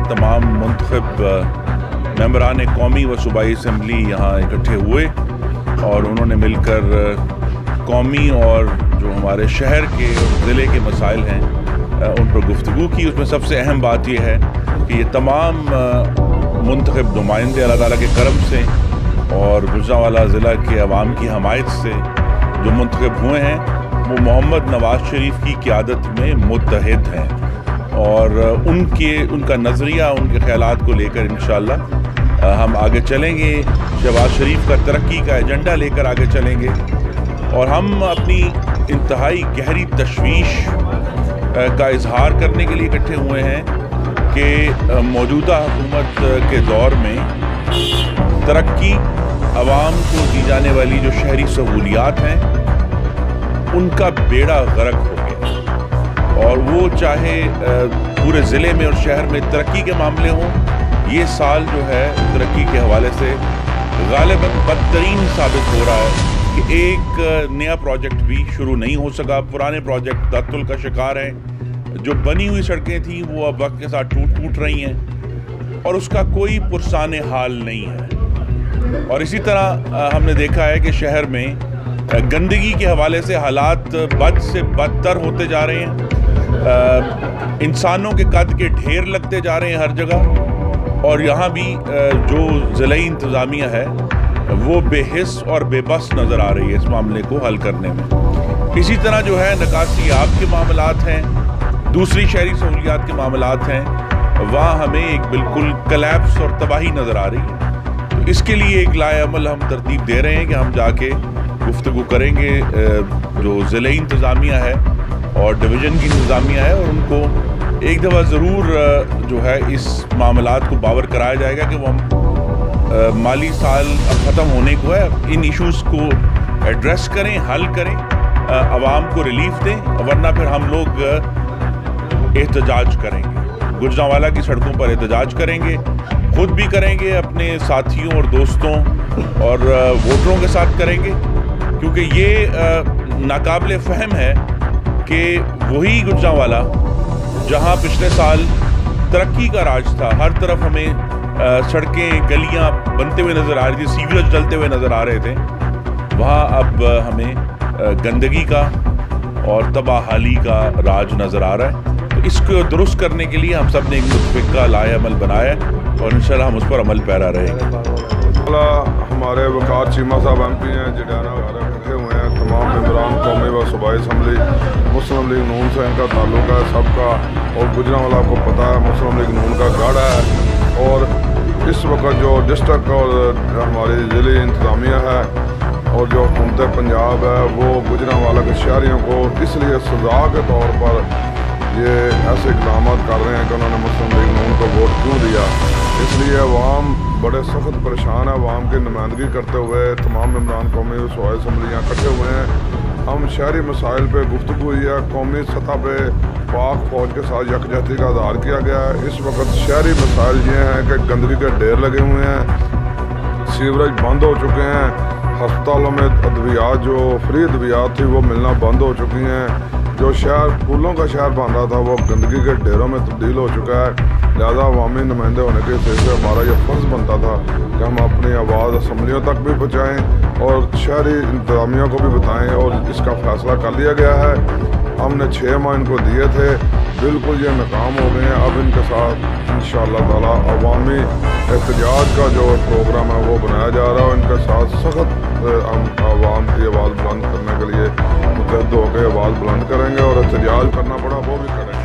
तमाम मुंतखब मेंबरान कौमी व सूबाई असम्बली यहाँ इकट्ठे हुए और उन्होंने मिलकर कौमी और जो हमारे शहर के और ज़िले के मसाइल हैं उन पर गुफ्तगू की। उसमें सबसे अहम बात यह है कि ये तमाम मुंतखब नुमाइंदे अल्लाह ताला के करम से और गुजरांवाला ज़िला के अवाम की हमायत से जो मुंतखब हुए हैं वो मोहम्मद नवाज़ शरीफ की क़यादत में मुत्तहिद हैं और उनका नज़रिया, उनके ख़यालात को लेकर इंशाअल्लाह हम आगे चलेंगे। शहबाज शरीफ का तरक्की का एजेंडा लेकर आगे चलेंगे और हम अपनी इंतहाई गहरी तशवीश का इजहार करने के लिए इकट्ठे हुए हैं कि मौजूदा हुकूमत के दौर में तरक्की, आवाम को दी जाने वाली जो शहरी सहूलियात हैं उनका बेड़ा गर्क हो गया और वो चाहे पूरे ज़िले में और शहर में तरक्की के मामले हों, ये साल जो है तरक्की के हवाले से गालिबन बदतरीन साबित हो रहा है कि एक नया प्रोजेक्ट भी शुरू नहीं हो सका। पुराने प्रोजेक्ट तअत्तुल का शिकार हैं। जो बनी हुई सड़कें थी वो अब वक्त के साथ टूट रही हैं और उसका कोई पुरसाने हाल नहीं है। और इसी तरह हमने देखा है कि शहर में गंदगी के हवाले से हालात बद से बदतर होते जा रहे हैं। इंसानों के कद के ढेर लगते जा रहे हैं हर जगह और यहाँ भी जो ज़िलाई इंतज़ामिया है वो बेहिस और बेबस नज़र आ रही है इस मामले को हल करने में। इसी तरह जो है निकासी आब के मामलात हैं, दूसरी शहरी सहूलियात के मामलात हैं, वहाँ हमें एक बिल्कुल कलैप्स और तबाही नज़र आ रही है। तो इसके लिए एक लाएअमल हम तरतीब दे रहे हैं कि हम जाके गुफ्तगू करेंगे जो ज़िले इंतज़ामिया है और डिवीज़न की इंतज़ामिया है और उनको एक दफ़ा ज़रूर जो है इस मामलात को बावर कराया जाएगा कि वो हम माली साल अब ख़त्म होने को है, इन इश्यूज़ को एड्रेस करें, हल करें, आवाम को रिलीफ दें, वरना फिर हम लोग एहतजाज करेंगे, गुजरांवाला की सड़कों पर एहतजाज करेंगे, खुद भी करेंगे, अपने साथियों और दोस्तों और वोटरों के साथ करेंगे, क्योंकि ये नाकाबिले फ़हम है कि वही गुजरांवाला जहाँ पिछले साल तरक्की का राज था, हर तरफ हमें सड़कें गलियाँ बनते हुए नज़र आ रही थी, सीवरेज डलते हुए नज़र आ रहे थे, वहाँ अब हमें गंदगी का और तबाहाली का राज नज़र आ रहा है। तो इसको दुरुस्त करने के लिए हम सब ने एक मुतफ़िक़ा लाएअमल बनाया है और इंशाअल्लाह हम उस पर अमल पैरा रहेंगे। हमारे वकार चीमा साहब MP हैं, जडियाना वगैरह इकट्ठे हुए हैं, तमाम मेंबरान कौमी व सूबाई असम्बली मुस्लिम लीग नून से इनका ताल्लुक़ है सबका, और गुजरांवाला को पता है मुस्लिम लीग नून का गढ़ है। और इस वक्त जो डिस्ट्रिक्ट और हमारी ज़िले इंतज़ामिया है और जो हुकूमत पंजाब है वो गुजरांवाला के शहरियों को इसलिए सज़ा के तौर पर ये ऐसे इक़दाम कर रहे हैं कि उन्होंने मुस्लिम लीग नून को वोट क्यों दिया। इसलिए अवाम बड़े सख्त परेशान है। अवाम की नुमाइंदगी करते हुए तमाम मेंबरान कौमी सूबाई असम्बलियाँ इकट्ठे हुए हैं। हम शहरी मसाइल पर गुफ्तगू हुई है, कौमी सतह पर पाक फ़ौज के साथ यकजहती का इज़हार किया गया है। इस वक्त शहरी मसाइल ये हैं कि गंदगी के ढेर लगे हुए हैं, सीवरेज बंद हो चुके हैं, हस्पतालों में अद्वियात जो फ्री अद्वियात थी वो मिलना बंद हो चुकी हैं, जो शहर फूलों का शहर बन रहा था वो गंदगी के ढेरों में तब्दील हो चुका है। लिहाजा अवामी नुमाइंदे होने के हिसाब से हमारा ये फ़र्ज़ बनता था कि हम अपनी आवाज़ असम्बलियों तक भी पहुँचाएँ और शहरी इंतज़ामिया को भी बताएँ, और इसका फ़ैसला कर लिया गया है। हमने 6 माह इनको दिए थे, बिल्कुल ये नाकाम हो गए हैं। अब इनके साथ इंशाअल्लाह ताला अवामी एहतजाज का जो प्रोग्राम है वो बनाया जा रहा है। इनके साथ सख्त हम आवाम की आवाज़ बुलंद करने के लिए मुतहद होकर आवाज़ बुलंद करेंगे और एहतजाज करना पड़ा वो भी करेंगे।